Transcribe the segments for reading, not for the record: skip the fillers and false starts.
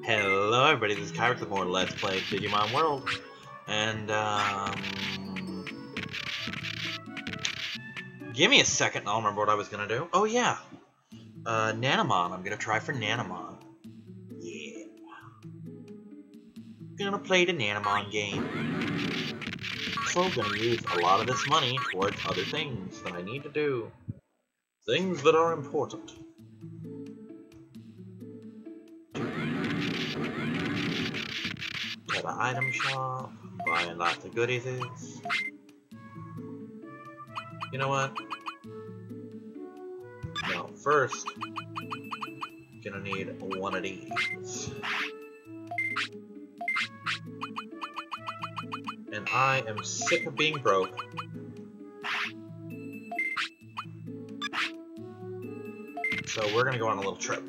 Hello everybody, this is Kyrick with more Let's Play Digimon World. And, give me a second and I'll remember what I was gonna do. Oh yeah! Nanamon. I'm gonna try for Nanamon. Yeah. Gonna play the Nanamon game. So gonna use a lot of this money towards other things that I need to do. Things that are important. At an item shop, buying lots of goodies. You know what? No, first, gonna need one of these. And I am sick of being broke. So we're gonna go on a little trip.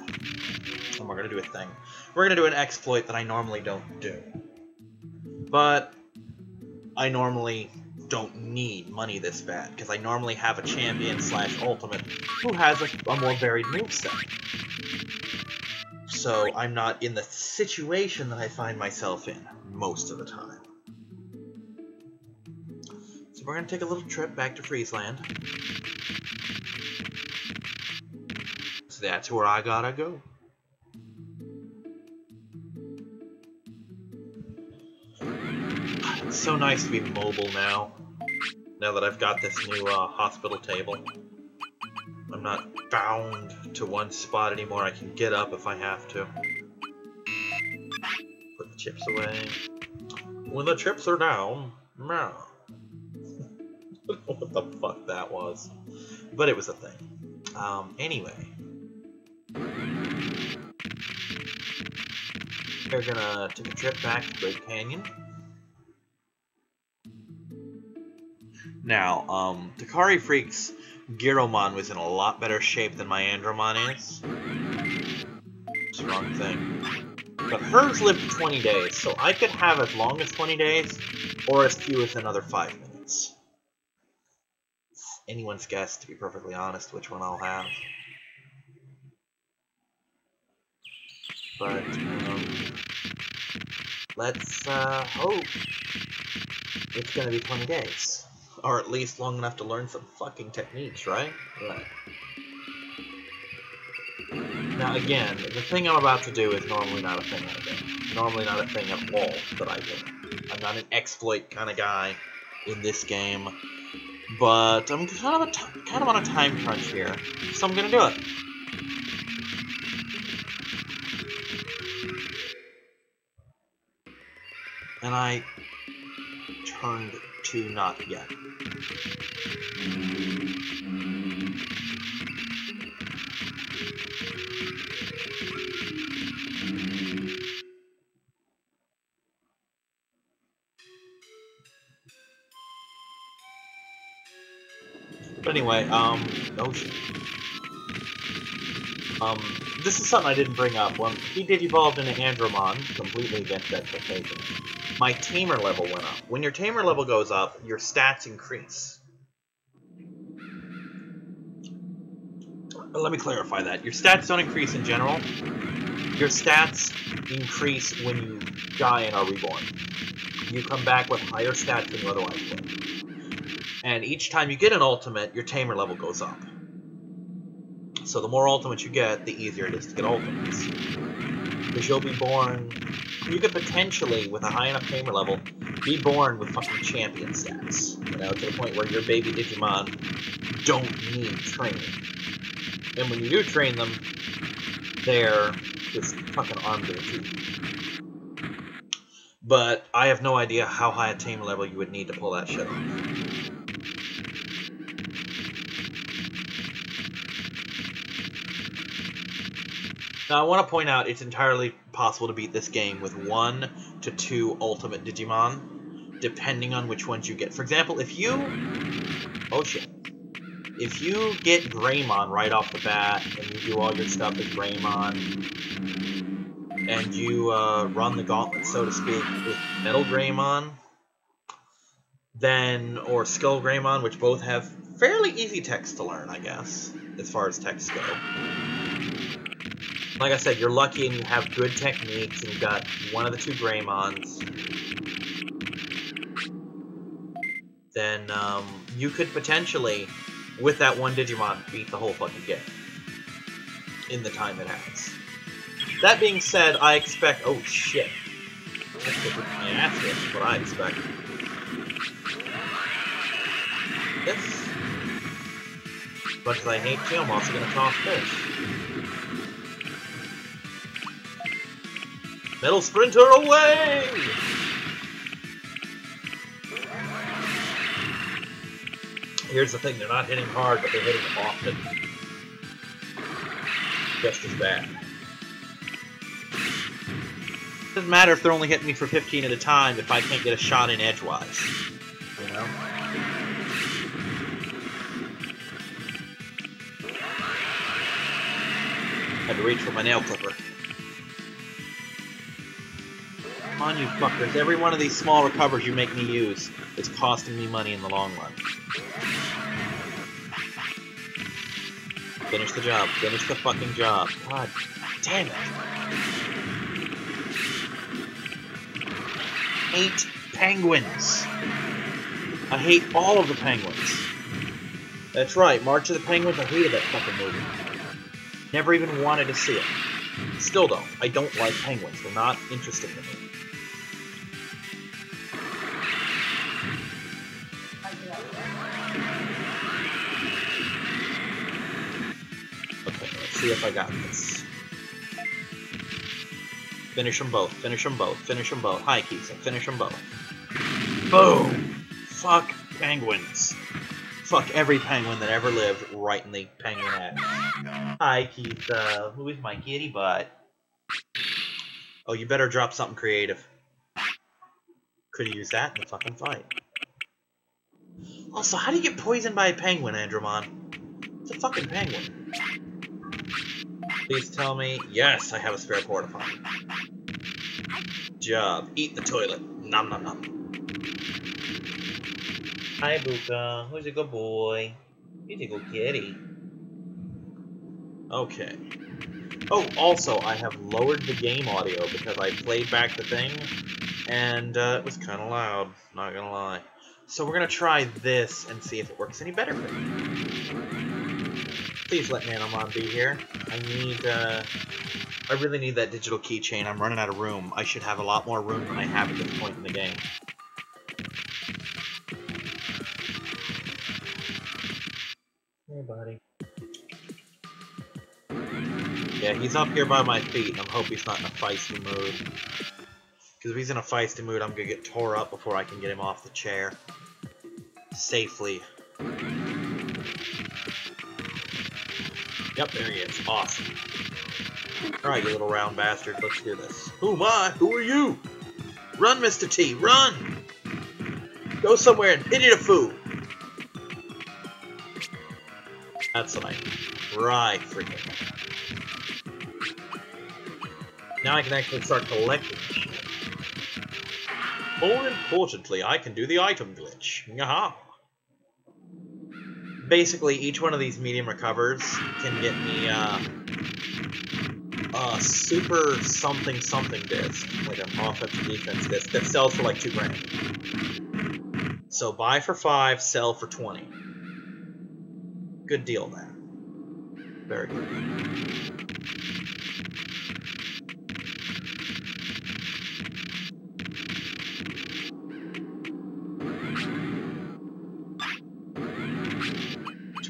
And we're gonna do a thing. We're gonna do an exploit that I normally don't do. But I normally don't need money this bad, because I normally have a champion / ultimate who has a more varied moveset. So I'm not in the situation that I find myself in most of the time. So we're going to take a little trip back to Friesland. So that's where I gotta go. It's so nice to be mobile now that I've got this new hospital table. I'm not bound to one spot anymore. I can get up if I have to. Put the chips away. When the chips are down, meow. I don't know what the fuck that was. But it was a thing. Anyway. We're gonna take a trip back to Great Canyon. Now, Takari Freak's Giromon was in a lot better shape than my Andromon is. It's the wrong thing. But hers lived 20 days, so I could have as long as 20 days, or as few as another 5 minutes. It's anyone's guess, to be perfectly honest, which one I'll have. But, let's, hope it's gonna be 20 days. Or at least long enough to learn some fucking techniques, right? Right. Now again, the thing I'm about to do is normally not a thing I do. Normally not a thing at all that I do. I'm not an exploit kind of guy in this game. But I'm kind of on a time crunch here, so I'm gonna do it. And I turned to not yet. But anyway, oh shit. This is something I didn't bring up. When he did evolve into Andromon, completely against expectations, my tamer level went up. When your tamer level goes up, your stats increase. Let me clarify that. Your stats don't increase in general. Your stats increase when you die and are reborn. You come back with higher stats than you otherwise would. And each time you get an ultimate, your tamer level goes up. So the more ultimates you get, the easier it is to get ultimates. Because you'll be born... You could potentially, with a high enough tamer level, be born with fucking champion stats. You know, to the point where your baby Digimon don't need training. And when you do train them, they're just fucking armed to the teeth. But I have no idea how high a tamer level you would need to pull that shit off. Now, I want to point out it's entirely possible to beat this game with 1 to 2 ultimate Digimon, depending on which ones you get. For example, if you... Oh, shit. If you get Greymon right off the bat, and you do all your stuff with Greymon, and you run the gauntlet, so to speak, with Metal Greymon, then, or Skull Greymon, which both have fairly easy text to learn, I guess, as far as texts go. Like I said, you're lucky and you have good techniques and you've got one of the two Greymons. Then you could potentially, with that one Digimon, beat the whole fucking game in the time it has. That being said, I expect... Oh, shit. My ass is what I expect. This. As much as I hate you, I'm also going to toss this. Metal Sprinter away! Here's the thing, they're not hitting hard, but they're hitting often. Just as bad. Doesn't matter if they're only hitting me for 15 at a time if I can't get a shot in edgewise. You know? Had to reach for my nail clipper. Come on, you fuckers. Every one of these small recovers you make me use is costing me money in the long run. Finish the job. Finish the fucking job. God damn it. 8 penguins. I hate all of the penguins. That's right, March of the Penguins, I hated that fucking movie. Never even wanted to see it. Still don't. I don't like penguins. They're not interesting to me. Okay, let's see if I got this. Finish them both. Finish them both. Finish them both. Hi, Kisa. Finish them both. Boom! Fuck penguins. Fuck every penguin that ever lived right in the penguin ass. Hi, Kisa. Who is my kitty butt? Oh, you better drop something creative. Could've used that in the fucking fight. Also, how do you get poisoned by a penguin, Andromon? It's a fucking penguin. Please tell me. Yes, I have a spare porta potty. Job. Eat the toilet. Nom nom nom. Hi, Buka. Who's a good boy? He's a good kitty. Okay. Oh, also, I have lowered the game audio because I played back the thing, and it was kind of loud, not gonna lie. So we're gonna try this and see if it works any better for me. Please let Nanomon be here. I really need that digital keychain. I'm running out of room. I should have a lot more room than I have at this point in the game. Hey, buddy. Yeah, he's up here by my feet, and I hope he's not in a feisty mood. Because if he's in a feisty mood, I'm gonna get tore up before I can get him off the chair. Safely. Yep, there he is. Awesome. Alright, you little round bastard, let's do this. Who am I? Who are you? Run, Mr. T, run! Go somewhere and pity the fool! That's what I need. Right, freaking. Now I can actually start collecting shit. More importantly, I can do the item glitch. Yaha! Basically, each one of these medium recovers can get me a super something something disc, like an offensive defense disc, that sells for like $2 grand. So buy for 5, sell for 20. Good deal there. Very good.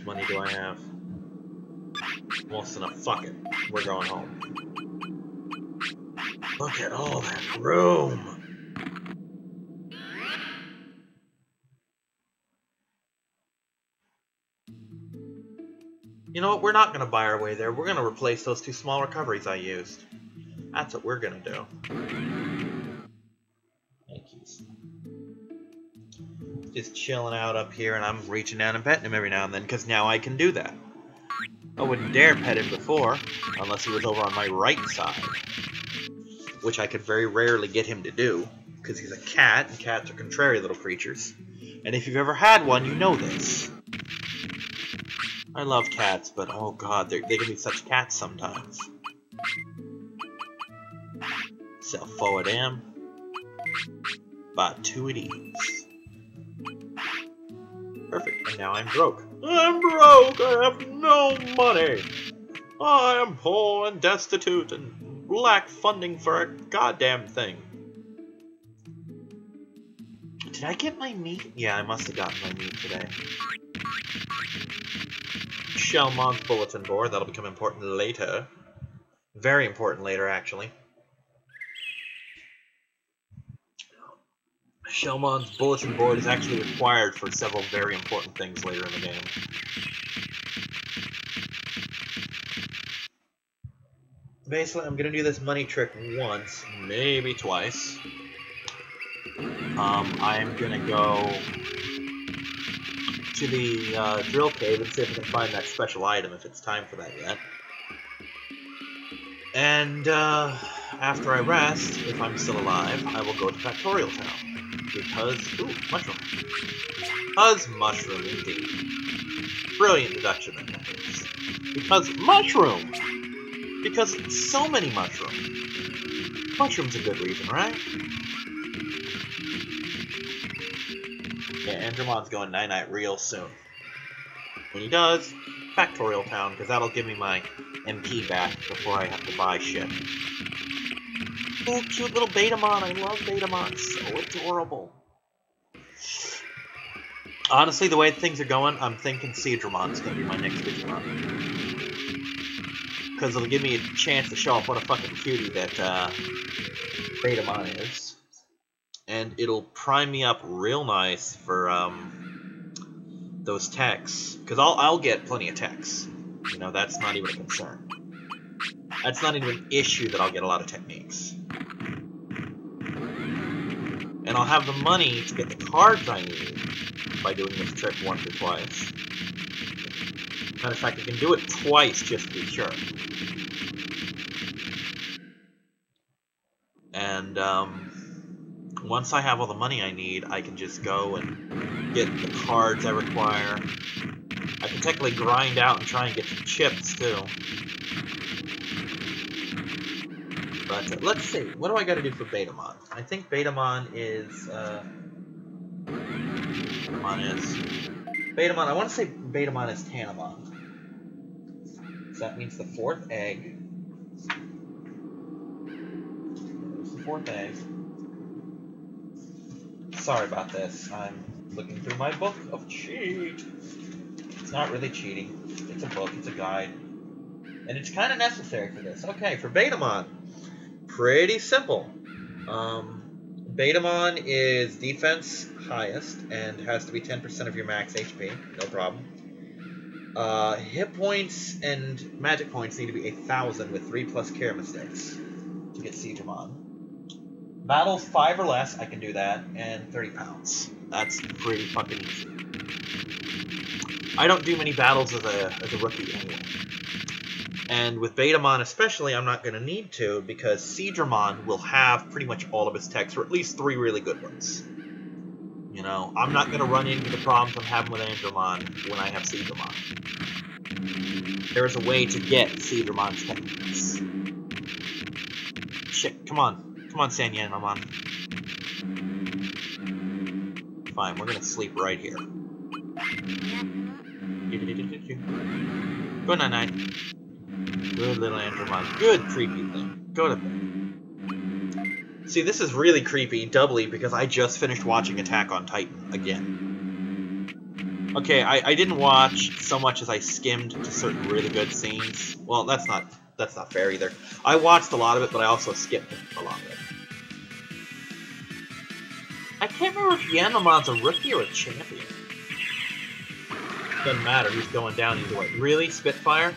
Money do I have? Almost enough. Fuck it. We're going home. Look at all that room! You know what? We're not going to buy our way there. We're going to replace those 2 small recoveries I used. That's what we're going to do. Yankees. Just chilling out up here, and I'm reaching down and petting him every now and then, because now I can do that. I wouldn't dare pet him before, unless he was over on my right side. Which I could very rarely get him to do, because he's a cat, and cats are contrary little creatures. And if you've ever had one, you know this. I love cats, but oh god, they can be such cats sometimes. Sell forward M. Buy 2 of these. Perfect, and now I'm broke. I'm broke! I have no money! I am poor and destitute and lack funding for a goddamn thing. Did I get my meat? Yeah, I must have gotten my meat today. Shelmon's bulletin board, that'll become important later. Very important later, actually. Shelmon's bulletin board is actually required for several very important things later in the game. Basically, I'm gonna do this money trick once, maybe twice. I'm gonna go to the drill cave and see if I can find that special item, if it's time for that yet. And after I rest, if I'm still alive, I will go to Factorial Town. Because, ooh, mushroom. Because mushroom, indeed. Brilliant deduction, that is. Because mushroom! Because so many mushrooms. Mushroom's a good reason, right? Yeah, Andromon's going night-night real soon. When he does, Factorial Town, because that'll give me my MP back before I have to buy shit. Oh, cute little Betamon. I love Betamon. So adorable. Honestly, the way things are going, I'm thinking Seadramon's going to be my next Digimon. Because it'll give me a chance to show off what a fucking cutie that Betamon is. And it'll prime me up real nice for those techs. Because I'll get plenty of techs. You know, that's not even a concern. That's not even an issue that I'll get a lot of techniques. And I'll have the money to get the cards I need by doing this trick once or twice. Matter of fact, I can do it twice just to be sure. And once I have all the money I need, I can just go and get the cards I require. I can technically grind out and try and get the chips too. But let's see, what do I gotta do for Betamon? I think Betamon is, Betamon, I want to say Betamon is Tanamon. So that means the 4th egg. There's the 4th egg. Sorry about this, I'm looking through my book of cheat. It's not really cheating, it's a book, it's a guide. And it's kind of necessary for this. Okay, for Betamon. Pretty simple. Betamon is defense highest and has to be 10% of your max HP. No problem. Hit points and magic points need to be 1,000 with 3+ care mistakes to get Seadramon. Battles 5 or less, I can do that, and 30 pounds. That's pretty fucking easy. I don't do many battles as a rookie anyway. And with Betamon especially, I'm not going to need to, because Seadramon will have pretty much all of his techs, or at least 3 really good ones. You know, I'm not going to run into the problems I'm having with Andromon when I have Seadramon. There is a way to get Seadramon's techniques. Shit, come on. Come on, Sanyanamon. Fine, we're going to sleep right here. Good night-night. Good little Andromon. Good creepy thing. Go to bed. See, this is really creepy, doubly, because I just finished watching Attack on Titan again. Okay, I didn't watch so much as I skimmed to certain really good scenes. Well, that's not fair either. I watched a lot of it, but I also skipped a lot of it. I can't remember if Yanamon's a rookie or a champion. Doesn't matter, he's going down either way. Really? Spitfire?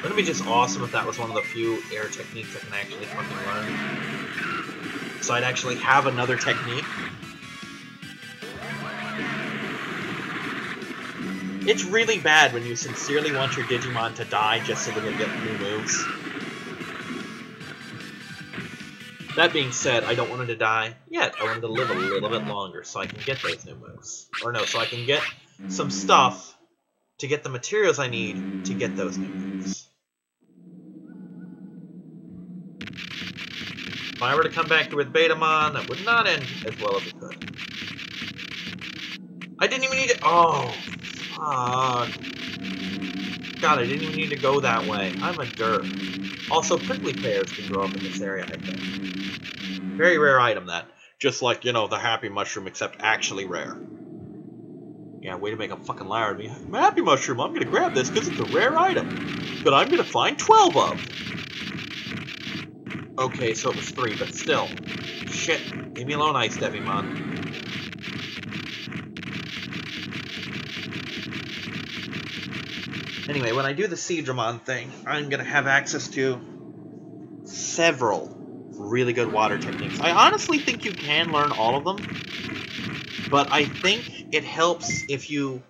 Wouldn't it be just awesome if that was one of the few air techniques I can actually fucking learn? So I'd actually have another technique. It's really bad when you sincerely want your Digimon to die just so that they'll get new moves. That being said, I don't want him to die yet. I want him to live a little bit longer so I can get those new moves. Or no, so I can get some stuff to get the materials I need to get those new moves. If I were to come back here with Betamon, that would not end as well as it could. I didn't even need to... Oh, fuck. God, I didn't even need to go that way. I'm a derp. Also, prickly pears can grow up in this area, I think. Very rare item, that. Just like, you know, the happy mushroom, except actually rare. Yeah, way to make a fucking liar of me. I'm a happy mushroom, I'm gonna grab this because it's a rare item. But I'm gonna find 12 of. Okay, so it was 3, but still. Shit. Leave me alone, Ice Devimon. Anyway, when I do the Seadramon thing, I'm gonna have access to several really good water techniques. I honestly think you can learn all of them, but I think it helps if you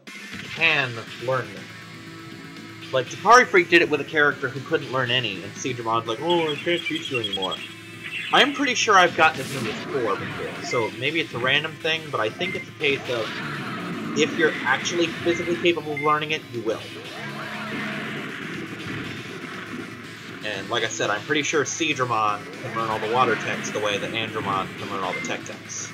can learn them. Like, Takari Freak did it with a character who couldn't learn any, and Seadramon's like, oh, I can't teach you anymore. I'm pretty sure I've gotten as many as 4 before, so maybe it's a random thing, but I think it's a case of, if you're actually physically capable of learning it, you will. And like I said, I'm pretty sure Seadramon can learn all the water techs the way that Andromon can learn all the tech techs.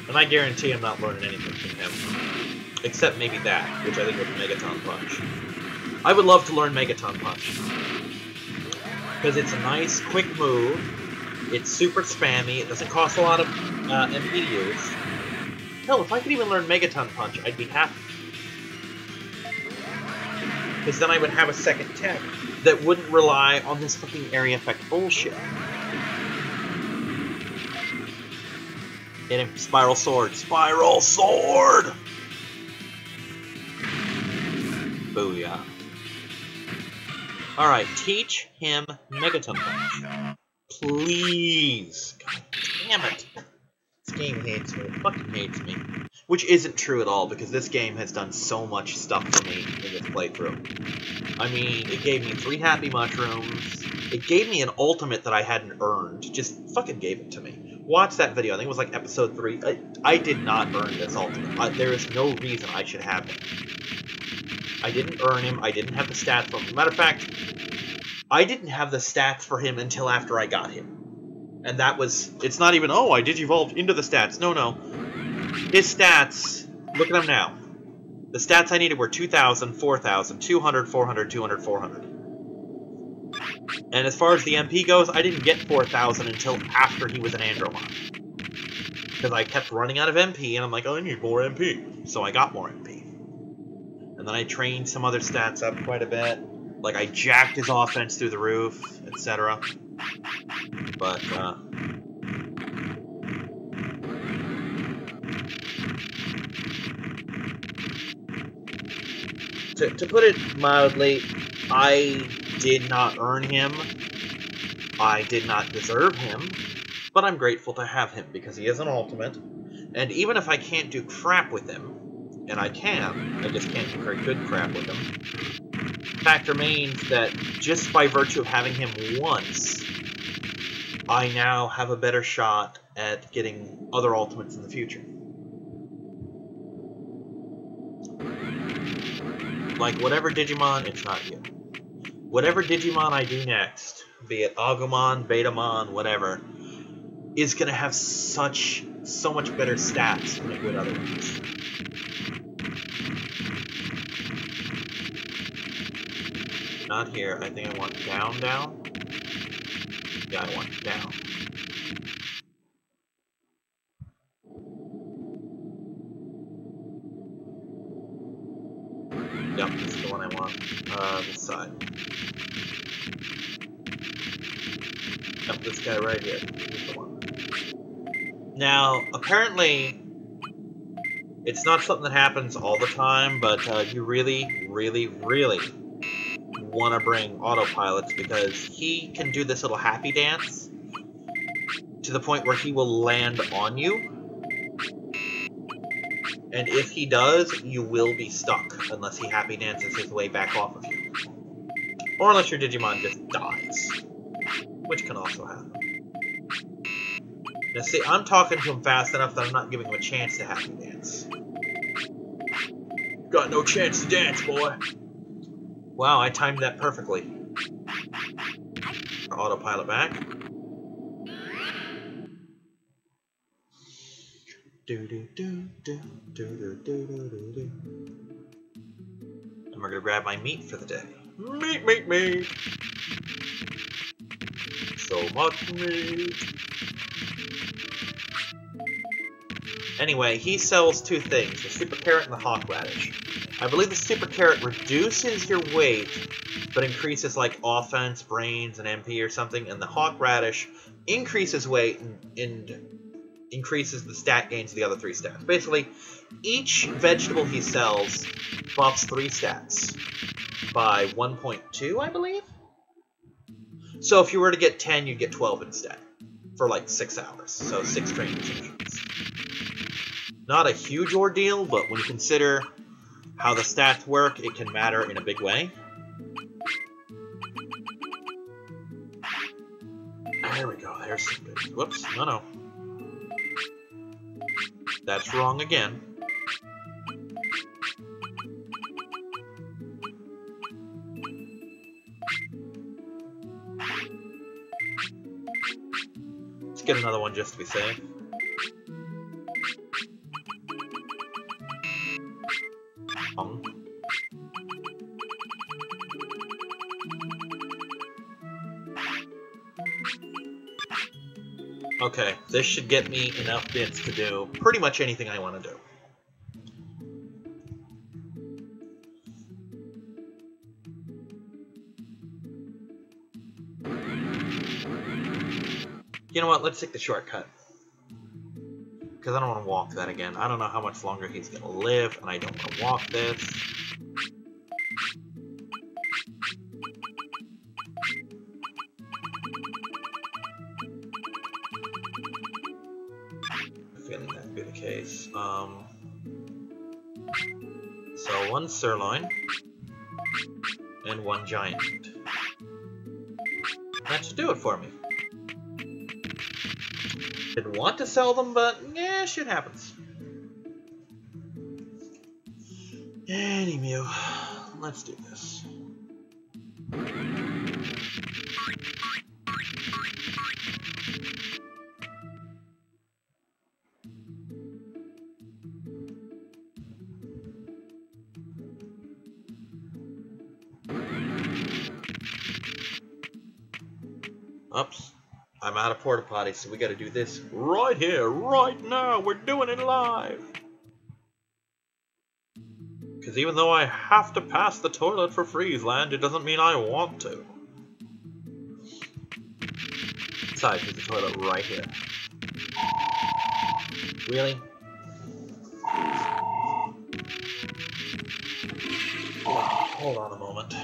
And I guarantee I'm not learning anything from him. Except maybe that, which I think was Megaton Punch. I would love to learn Megaton Punch. Because it's a nice, quick move. It's super spammy, it doesn't cost a lot of MP to use. Hell, if I could even learn Megaton Punch, I'd be happy. Because then I would have a second tech that wouldn't rely on this fucking area effect bullshit. Hit him. Spiral Sword. Spiral Sword! Booyah. Alright, teach him Megaton Punch. Please. God damn it. This game hates me. It fucking hates me. Which isn't true at all, because this game has done so much stuff for me in this playthrough. I mean, it gave me 3 happy mushrooms. It gave me an ultimate that I hadn't earned. Just fucking gave it to me. Watch that video. I think it was like episode 3. I did not earn this ultimate. There is no reason I should have him. I didn't earn him. I didn't have the stats for him. Matter of fact, I didn't have the stats for him until after I got him. And that was... It's not even, oh, I digivolved into the stats. No, no. His stats... Look at him now. The stats I needed were 2,000, 4,000, 200, 400, 200, 400. And as far as the MP goes, I didn't get 4,000 until after he was an Andromon. Because I kept running out of MP, and I'm like, oh, I need more MP. So I got more MP. And then I trained some other stats up quite a bit. Like, I jacked his offense through the roof, etc. But, to put it mildly, I did not earn him. I did not deserve him. But I'm grateful to have him, because he is an ultimate. And even if I can't do crap with him, and I can, I just can't do very good crap with him, fact remains that just by virtue of having him once, I now have a better shot at getting other ultimates in the future. Like, whatever Digimon, it's not you. Whatever Digimon I do next, be it Agumon, Betamon, whatever, is gonna have so much better stats than it would otherwise. Not here. I think I want down, down. Yeah, I want down. Yep, this is the one I want. This side. Yep, this guy right here. He's the one. Now, apparently, it's not something that happens all the time, but you really, really, really want to bring autopilots, because he can do this little happy dance to the point where he will land on you, and if he does, you will be stuck unless he happy dances his way back off of you, or unless your Digimon just dies. which can also happen. Now see, I'm talking to him fast enough that I'm not giving him a chance to happy dance. Got no chance to dance, boy. Wow, I timed that perfectly. Autopilot back. And we're gonna grab my meat for the day. Meat, meat, meat. So much meat. Anyway, he sells two things, the super carrot and the hawk radish. I believe the super carrot reduces your weight, but increases like offense, brains, and MP or something, and the hawk radish increases weight and increases the stat gains of the other 3 stats. Basically, each vegetable he sells buffs 3 stats by 1.2, I believe? So if you were to get 10, you'd get 12 instead, for like 6 hours. So 6 training sessions. Not a huge ordeal, but when you consider how the stats work, it can matter in a big way. There we go, there's some good. Whoops, no. That's wrong again. Let's get another one just to be safe. Okay, this should get me enough bits to do pretty much anything I want to do. You know what, let's take the shortcut. Because I don't want to walk that again. I don't know how much longer he's going to live, and I don't want to walk this. Feeling that would be the case. So 1 sirloin and 1 giant. That should do it for me. Didn't want to sell them, but yeah, shit happens. Anywho, let's do this. Oops. I'm out of porta potty, so we gotta do this right here, right now. We're doing it live. Because even though I have to pass the toilet for Freezeland, it doesn't mean I want to. Besides, there's the toilet right here. Really? Hold on a moment.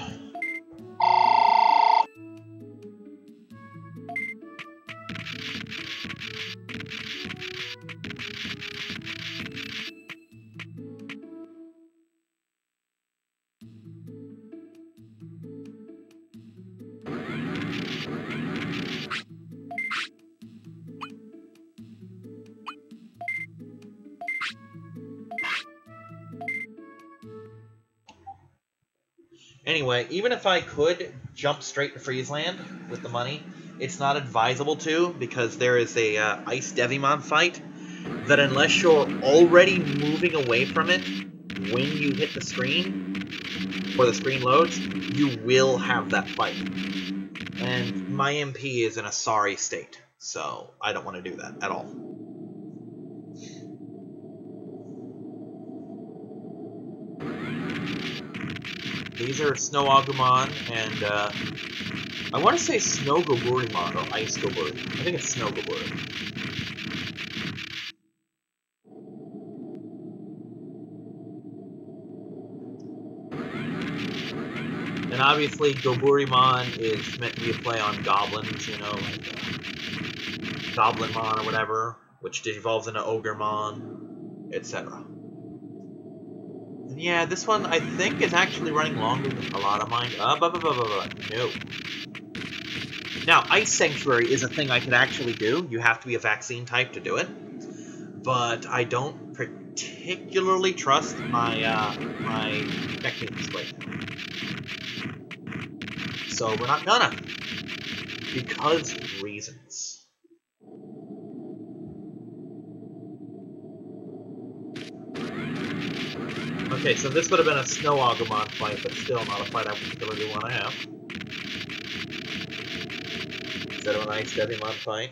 Anyway, even if I could jump straight to Freezeland with the money, it's not advisable to, because there is a Ice Devimon fight that unless you're already moving away from it when you hit the screen, or the screen loads, you will have that fight. And my MP is in a sorry state, so I don't want to do that at all. These are Snow Agumon, and I want to say Snow Goburimon or Ice Goburi. I think it's Snow Goburi. And obviously Goburimon is meant to be a play on goblins, you know, like Goblinmon or whatever, which evolves into Ogremon, etc. Yeah, this one I think is actually running longer than a lot of mine. No. Now, Ice Sanctuary is a thing I could actually do. You have to be a vaccine type to do it. But I don't particularly trust my my techniques right now. So we're not gonna. Because reasons. Okay, so this would have been a Snow Agumon fight, but still not a fight I particularly want to have. Instead of an Ice Devimon fight.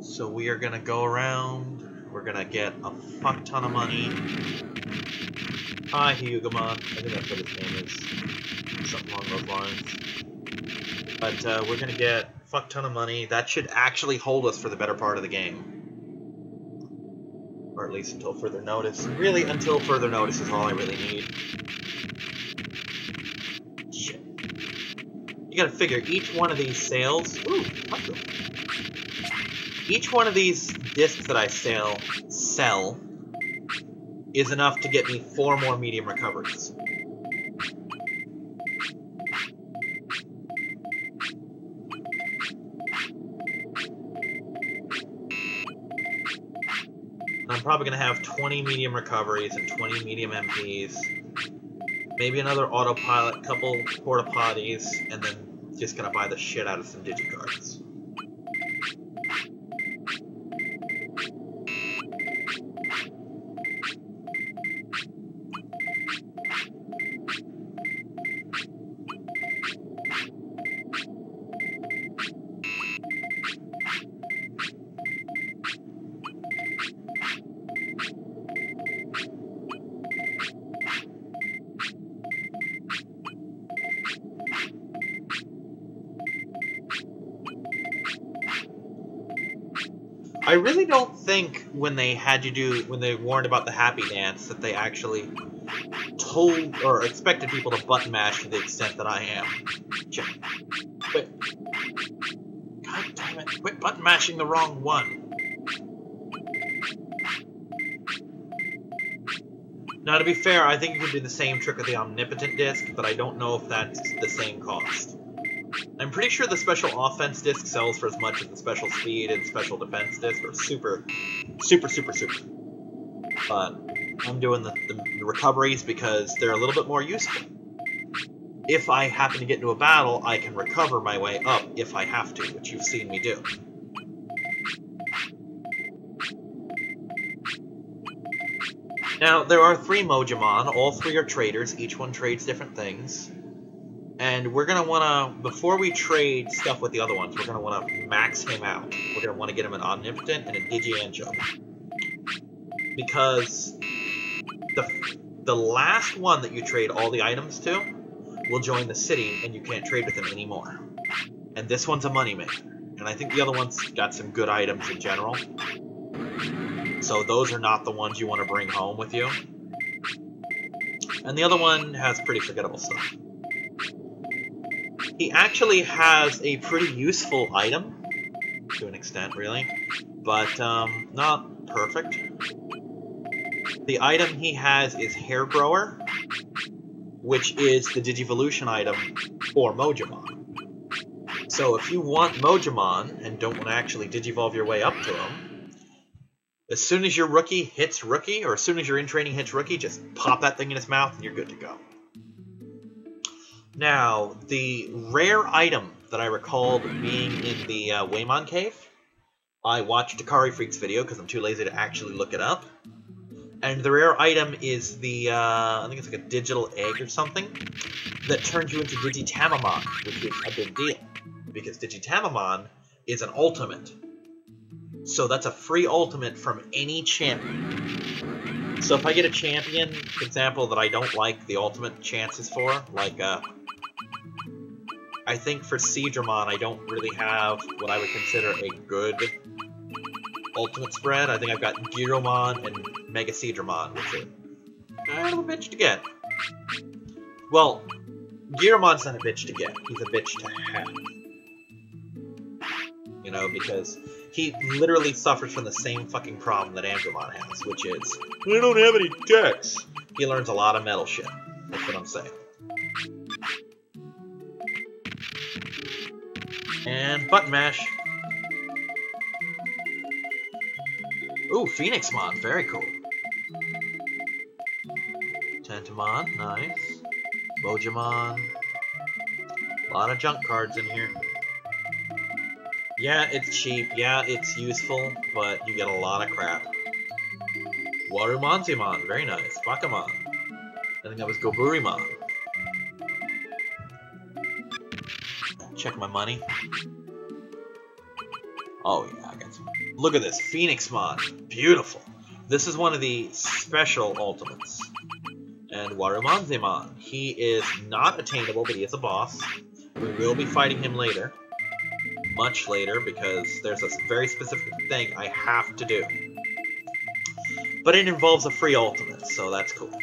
So we are gonna go around. We're gonna get a fuck ton of money. Hi, Hyugamon. I think that's what his name is. Something along those lines. But we're gonna get a fuck ton of money. That should actually hold us for the better part of the game. Or at least until further notice. Really, until further notice is all I really need. Shit. You gotta figure, each one of these sales... Ooh, mushroom. Each one of these discs that I sell is enough to get me 4 more medium recoveries. And I'm probably going to have 20 medium recoveries and 20 medium MPs. Maybe another autopilot, couple porta potties, and then just going to buy the shit out of some digicards. I really don't think when they warned about the Happy Dance that they actually told or expected people to button mash to the extent that I am. Quit. God damn it, quit button mashing the wrong one. Now, to be fair, I think you can do the same trick with the Omnipotent Disc, but I don't know if that's the same cost. I'm pretty sure the Special Offense Disc sells for as much as the Special Speed and Special Defense Disc, or super. But I'm doing the recoveries because they're a little bit more useful. If I happen to get into a battle, I can recover my way up if I have to, which you've seen me do. Now, there are 3 Mojimon. All 3 are traders. Each one trades different things. And we're going to want to, before we trade stuff with the other ones, we're going to want to max him out. We're going to want to get him an Omnipotent and a Digi-Anchovy. Because the last one that you trade all the items to will join the city, and you can't trade with him anymore. And this one's a moneymaker. And I think the other one's got some good items in general. So those are not the ones you want to bring home with you. And the other one has pretty forgettable stuff. He actually has a pretty useful item, to an extent, really, but not perfect. The item he has is Hair Grower, which is the Digivolution item for Mojimon. So if you want Mojimon and don't want to actually Digivolve your way up to him, as soon as your rookie hits rookie, or as soon as your in-training hits rookie, just pop that thing in his mouth and you're good to go. Now, the rare item that I recalled being in the Waymon Cave, I watched Dakari Freak's video because I'm too lazy to actually look it up. And the rare item is the, I think it's like a digital egg or something, that turns you into Digitamamon, which is a big deal. Because Digitamamon is an ultimate. So that's a free ultimate from any champion. So if I get a champion, for example, that I don't like the ultimate chances for, like, I think for Seadramon, I don't really have what I would consider a good ultimate spread. I think I've got Giromon and Mega Seadramon, which are kind of a bitch to get. Well, Giromon's not a bitch to get. He's a bitch to have. You know, because he literally suffers from the same fucking problem that Andromon has, which is, I don't have any dex. He learns a lot of metal shit. That's what I'm saying. And button mash. Ooh, Phoenixmon, very cool. Tentomon, nice. Mojamon. A lot of junk cards in here. Yeah, it's cheap. Yeah, it's useful, but you get a lot of crap. Warumonzimon, very nice. Bakamon. I think that was Goburimon. Check my money. Oh yeah, I got some. Look at this, Phoenixmon. Beautiful. This is one of the special ultimates. And Warumonzimon. He is not attainable, but he is a boss. We will be fighting him later. Much later, because there's a very specific thing I have to do. But it involves a free ultimate, so that's cool.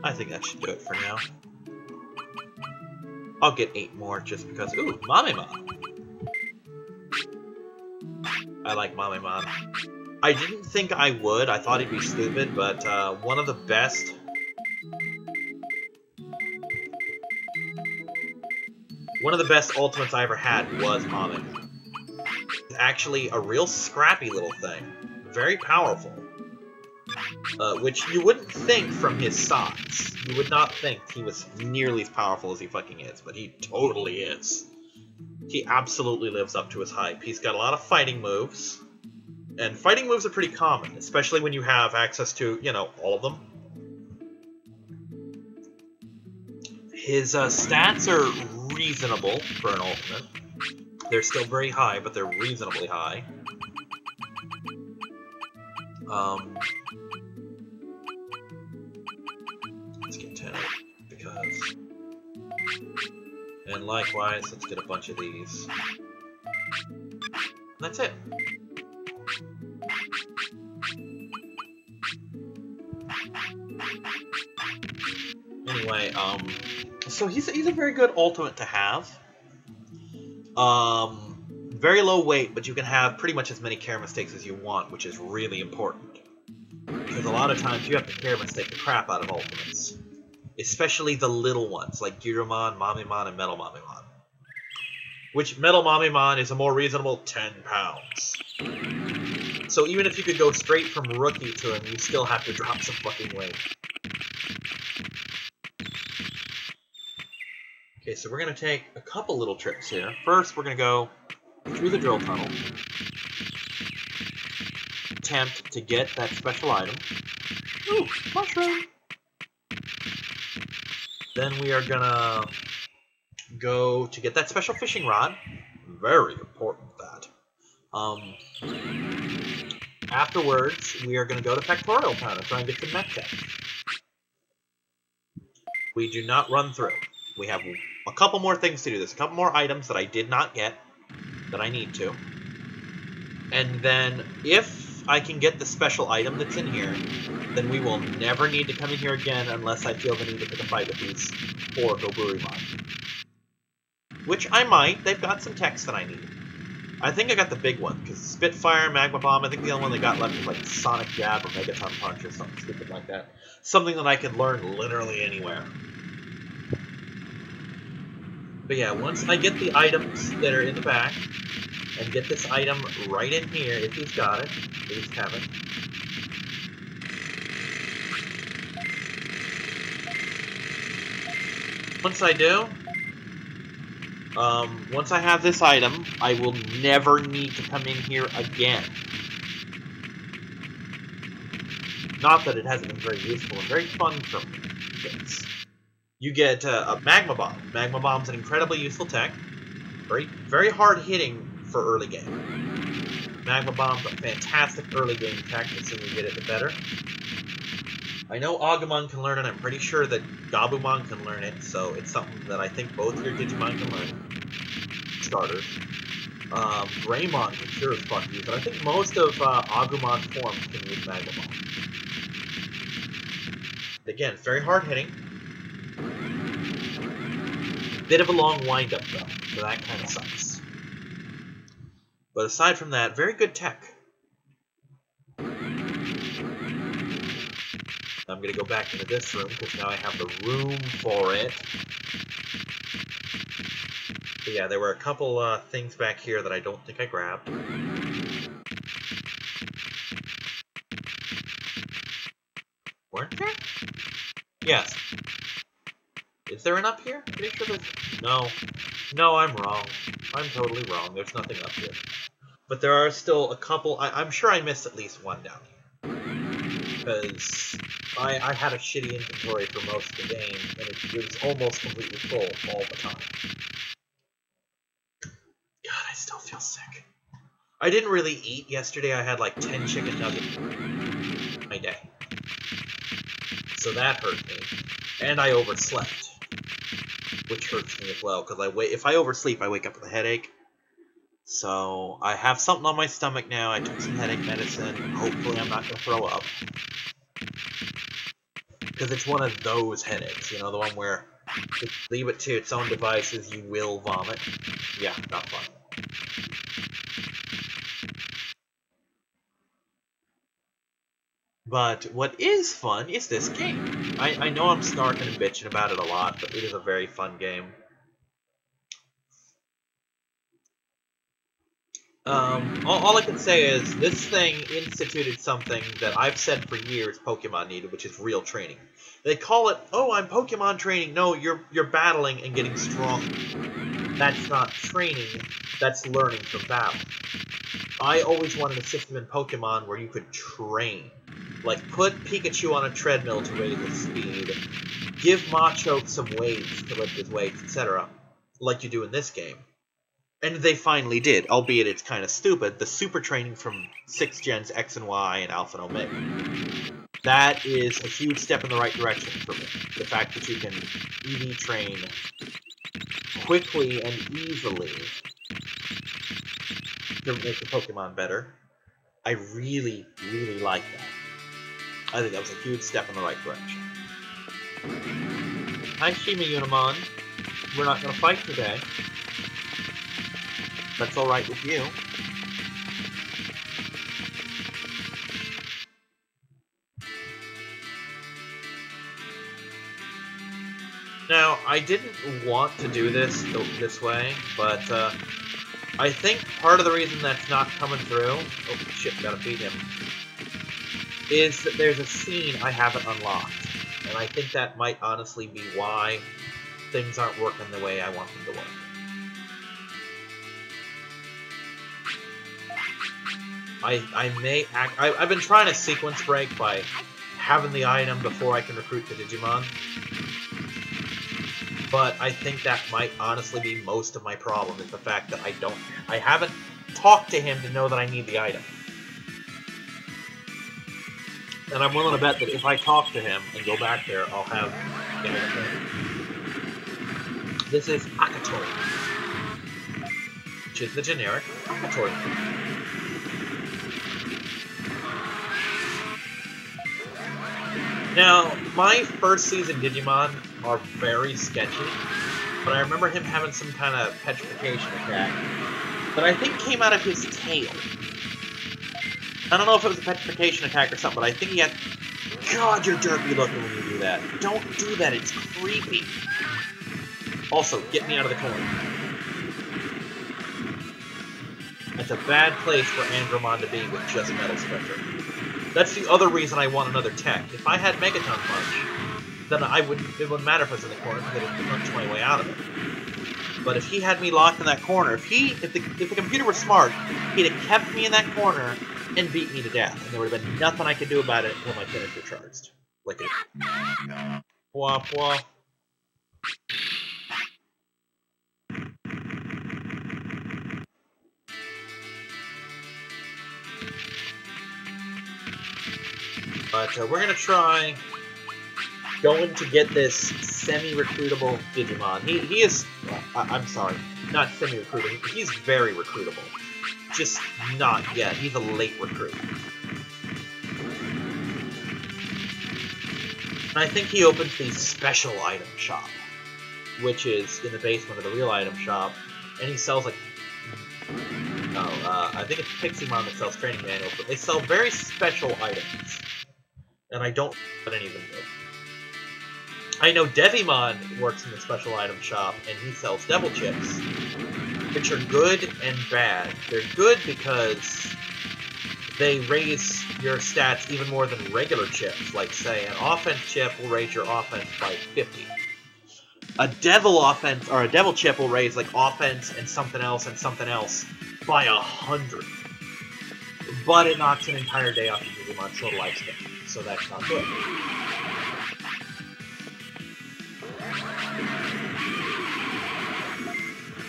I think that should do it for now. I'll get 8 more just because. Ooh, Mamemon! I like Mamemon. I didn't think I would. I thought he'd be stupid, but one of the best. One of the best ultimates I ever had was Mamemon. It's actually a real scrappy little thing. Very powerful. Which you wouldn't think from his size. You would not think he was nearly as powerful as he fucking is, but he totally is. He absolutely lives up to his hype. He's got a lot of fighting moves. And fighting moves are pretty common, especially when you have access to, you know, all of them. His stats are reasonable for an ultimate. They're still very high, but they're reasonably high. Let's get 10 because... And likewise, let's get a bunch of these. And that's it. Anyway, so he's a very good ultimate to have. Very low weight, but you can have pretty much as many care mistakes as you want, which is really important. Because a lot of times you have to care mistake the crap out of ultimates. Especially the little ones, like Gyurumon, Mamemon, and Metal Mamemon. Which Metal Mamemon is a more reasonable 10 pounds. So even if you could go straight from rookie to him, you still have to drop some fucking weight. Okay, so we're going to take a couple little trips here. First, we're going to go through the drill tunnel. Attempt to get that special item. Ooh, mushroom! Then we are going to go to get that special fishing rod. Very important, that. Afterwards, we are going to go to Factorial Town and try and get some mech tech. We do not run through. We have a couple more things to do. There's a couple more items that I did not get that I need to. And then, if I can get the special item that's in here, then we will never need to come in here again unless I feel the need to pick a fight with these 4 Goburimon. Which I might. They've got some techs that I need. I think I got the big one, because Spitfire, Magma Bomb, I think the only one they got left is like Sonic Jab or Megaton Punch or something stupid like that. Something that I can learn literally anywhere. But yeah, once I get the items that are in the back, and get this item right in here, if he's got it, please have it. Once I do, once I have this item, I will never need to come in here again. Not that it hasn't been very useful and very fun for me. You get a Magma Bomb. Magma Bomb's an incredibly useful tech. Very hard hitting for early game. Magma Bomb's a fantastic early game tech. The sooner you get it, the better. I know Agumon can learn it. I'm pretty sure that Gabumon can learn it, so it's something that I think both your Digimon can learn. Starters. Greymon can sure as fuck use it. I think most of Agumon's forms can use Magma Bomb. Again, it's very hard hitting. Bit of a long wind-up, though, so that kind of sucks. But aside from that, very good tech. I'm going to go back into this room, because now I have the room for it. But yeah, there were a couple things back here that I don't think I grabbed. Weren't there? Yes. Is there an up here? Pretty sure there's... No. No, I'm wrong. I'm totally wrong. There's nothing up here. But there are still a couple... I'm sure I missed at least one down here. Because I had a shitty inventory for most of the game, and it was almost completely full all the time. God, I still feel sick. I didn't really eat yesterday. I had like 10 chicken nuggets my day. So that hurt me. And I overslept, which hurts me as well, because if I oversleep, I wake up with a headache. So I have something on my stomach now. I took some headache medicine. Hopefully I'm not going to throw up. Because it's one of those headaches, you know, the one where if you leave it to its own devices, you will vomit. Yeah, not fun. But what is fun is this game. I know I'm snarking and bitching about it a lot, but it is a very fun game. All I can say is this thing instituted something that I've said for years Pokemon needed, which is real training. They call it, oh, I'm Pokemon training. No, you're battling and getting stronger. That's not training, that's learning from battle. I always wanted a system in Pokemon where you could train. Like, put Pikachu on a treadmill to raise his speed, give Machoke some weights to lift his weights, etc., like you do in this game. And they finally did, albeit it's kind of stupid, the super training from 6 gens X and Y and Alpha and Omega. That is a huge step in the right direction for me. The fact that you can EV train quickly and easily to make the Pokemon better. I really, really like that. I think that was a huge step in the right direction. Hi, Shima Unimon. We're not going to fight today. That's alright with you. Now, I didn't want to do this way, but I think part of the reason that's not coming through... Oh, shit, gotta feed him. Is that there's a scene I haven't unlocked. And I think that might honestly be why things aren't working the way I want them to work. I've been trying to sequence break by having the item before I can recruit the Digimon. But I think that might honestly be most of my problem, is the fact that I haven't talked to him to know that I need the item. And I'm willing to bet that if I talk to him and go back there, I'll have the item. This is Akatori, which is the generic Akatori. Now, my first season Digimon are very sketchy, but I remember him having some kind of petrification attack that I think came out of his tail. I don't know if it was a petrification attack or something, but I think he had... God, you're derpy looking when you do that. Don't do that, it's creepy. Also, get me out of the corner. That's a bad place for Andromon to be with just Metal Spectre. That's the other reason I want another tech. If I had Megaton Punch, then it wouldn't matter if I was in the corner, because I could punch my way out of it. But if he had me locked in that corner, if the computer were smart, he'd have kept me in that corner and beat me to death, and there would have been nothing I could do about it until my finisher charged. Like it. Womp womp. But we're going to try going to get this semi-recruitable Digimon. He is... I'm sorry, not semi-recruitable. He's very recruitable. Just not yet. He's a late recruit. And I think he opens the special item shop, which is in the basement of the real item shop, and he sells like No, I think it's Piximon that sells training manuals, but they sell very special items. And I don't know what any of them do. I know Devimon works in the special item shop, and he sells Devil Chips, which are good and bad. They're good because they raise your stats even more than regular chips. Like, say, an offense chip will raise your offense by 50. A devil chip will raise like offense and something else by 100. But it knocks an entire day off your Digimon's total lifespan, so that's not good.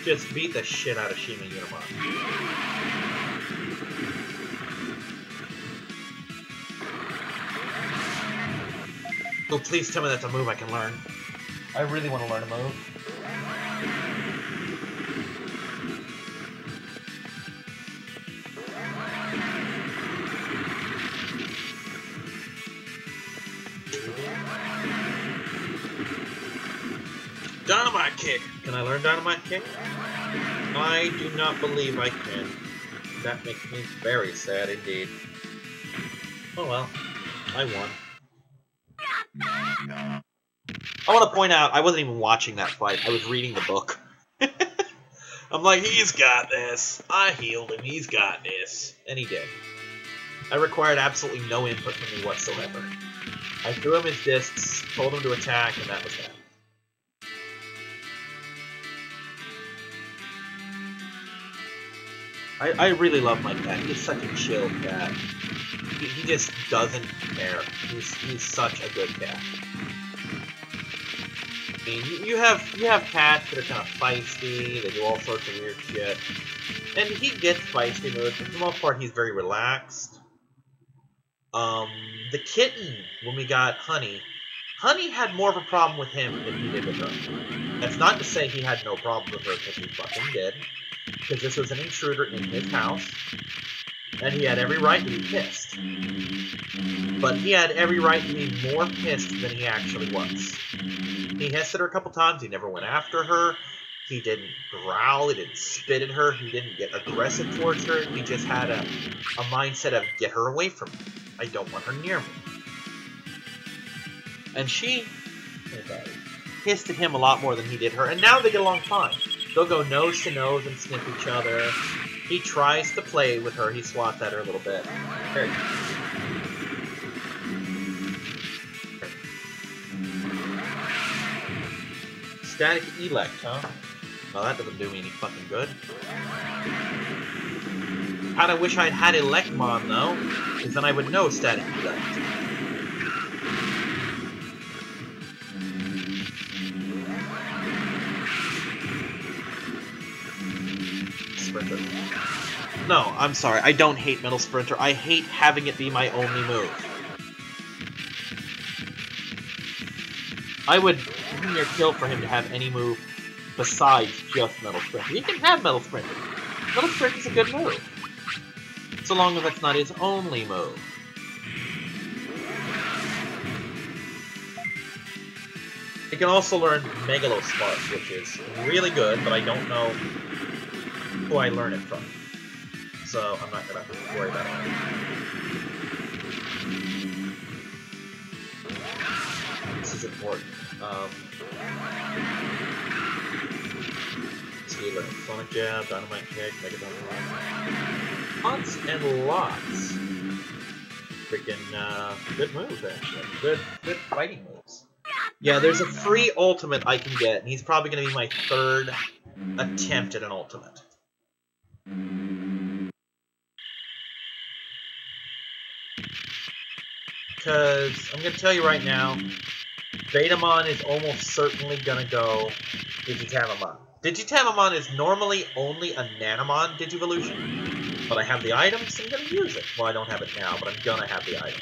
Just beat the shit out of Shima Unimon. Oh, please tell me that's a move I can learn. I really want to learn a move. Dynamite Kick! Can I learn Dynamite Kick? I do not believe I can. That makes me very sad indeed. Oh well, I won. I want to point out, I wasn't even watching that fight. I was reading the book. I'm like, he's got this. I healed him. He's got this. And he did. I required absolutely no input from me whatsoever. I threw him his discs, told him to attack, and that was that. I really love my cat. He's such a chill cat. He just doesn't care. He's such a good cat. I mean, you have cats that are kind of feisty. They do all sorts of weird shit, and he gets feisty moves. But for the most part, he's very relaxed. The kitten, when we got Honey had more of a problem with him than he did with her. That's not to say he had no problem with her, because he fucking did. Because this was an intruder in his house, and he had every right to be pissed. But he had every right to be more pissed than he actually was. He hissed at her a couple times, he never went after her, he didn't growl, he didn't spit at her, he didn't get aggressive towards her, he just had a mindset of, get her away from me. I don't want her near me. And she hissed at him a lot more than he did her, and now they get along fine. They'll go nose to nose and sniff each other. He tries to play with her. He swats at her a little bit. There you go. Static Elect, huh? Well, that doesn't do me any fucking good. Kinda wish I'd had Electmon, though, because then I would know Static Elect. Sprinter. No, I'm sorry. I don't hate Metal Sprinter. I hate having it be my only move. I would near kill for him to have any move besides just Metal Sprinter. He can have Metal Sprinter. Metal Sprinter's a good move. So long as that's not his only move. You can also learn Megalospark, which is really good, but I don't know who I learn it from. So I'm not gonna worry about it. This is important. See, learn Sonic Jab, Dynamite Kick, Mega Dynamite. Lots and lots. Freaking good moves, actually. Good fighting moves. Yeah, there's a free ultimate I can get, and he's probably gonna be my third attempt at an ultimate. Because I'm gonna tell you right now, Betamon is almost certainly gonna go Digitamamon. Digitamamon is normally only a Nanomon Digivolution, but I have the items, so I'm gonna use it. Well, I don't have it now, but I'm gonna have the item.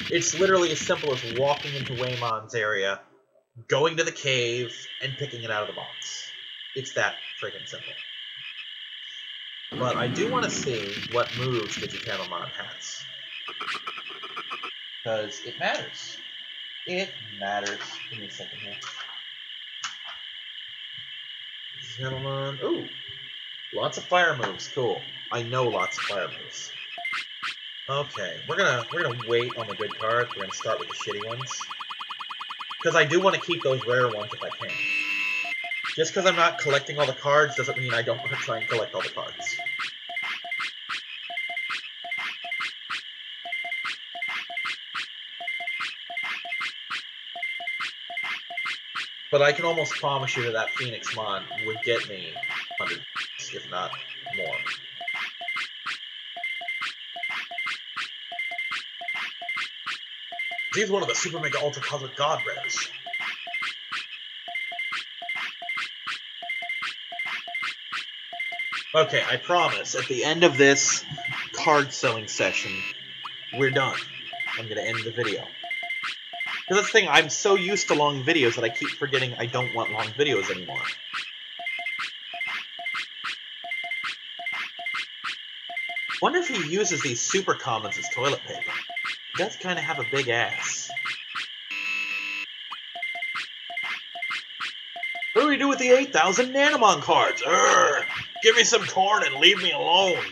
It's literally as simple as walking into Waymon's area, going to the cave, and picking it out of the box. It's that freaking simple. But I do want to see what moves Digitamamon has. Because it matters. It matters. Give me a second here. Digitamamon. Ooh! Lots of fire moves. Cool. I know lots of fire moves. Okay, we're gonna wait on the good cards. We're gonna start with the shitty ones. Because I do want to keep those rare ones if I can. Just because I'm not collecting all the cards doesn't mean I don't want to try and collect all the cards. But I can almost promise you that that Phoenixmon would get me 100, if not more. He's one of the Super Mega Ultra Cosmic God Rares. Okay, I promise, at the end of this card selling session, we're done. I'm gonna end the video. Because that's the thing, I'm so used to long videos that I keep forgetting I don't want long videos anymore. Wonder if he uses these super commons as toilet paper. He does kind of have a big ass. What do we do with the 8,000 Nanomon cards? Urgh! Give me some corn and leave me alone.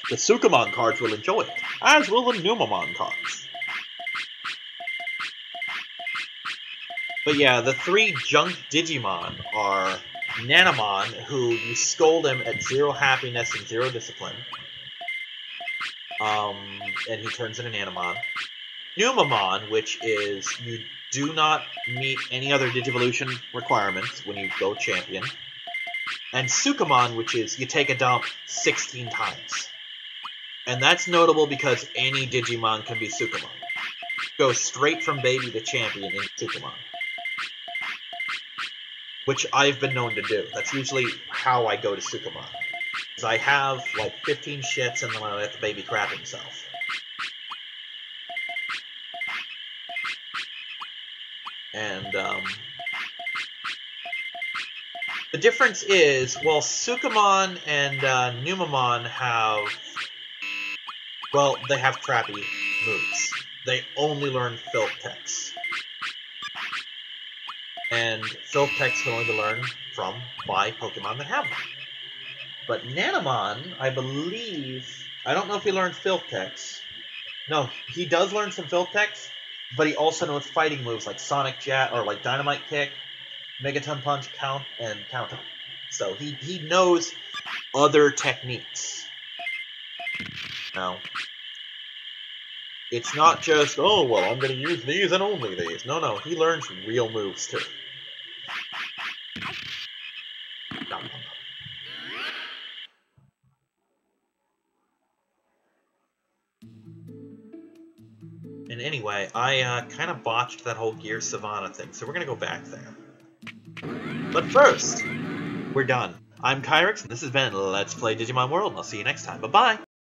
The Sukamon cards will enjoy it, as will the Numamon cards. But yeah, the 3 junk Digimon are Nanomon, who you scold him at 0 happiness and 0 discipline. And he turns into Nanomon. Numamon, which is you do not meet any other Digivolution requirements when you go champion. And Sukamon, which is you take a dump 16 times. And that's notable because any Digimon can be Sukamon. Go straight from baby to champion in Sukamon. Which I've been known to do. That's usually how I go to Sukamon. Because I have like 15 shits and then I let the baby crap himself. And, the difference is, well, Sukamon and Numamon have, well, they have crappy moves. They only learn Filth Text. And Filth Text can only be learned from by Pokemon that have them. But Nanomon, I believe, I don't know if he learned Filth Text. No, he does learn some Filth Text, but he also knows fighting moves like Sonic Jet, or like Dynamite Kick, Megaton Punch, Count, and Counter. So he knows other techniques. Now, it's not just, oh, well, I'm going to use these and only these. No, he learns real moves, too. And anyway, I kind of botched that whole Gear Savannah thing, so we're going to go back there. But first, we're done. I'm Kyrix, and this has been Let's Play Digimon World, and I'll see you next time. Bye-bye!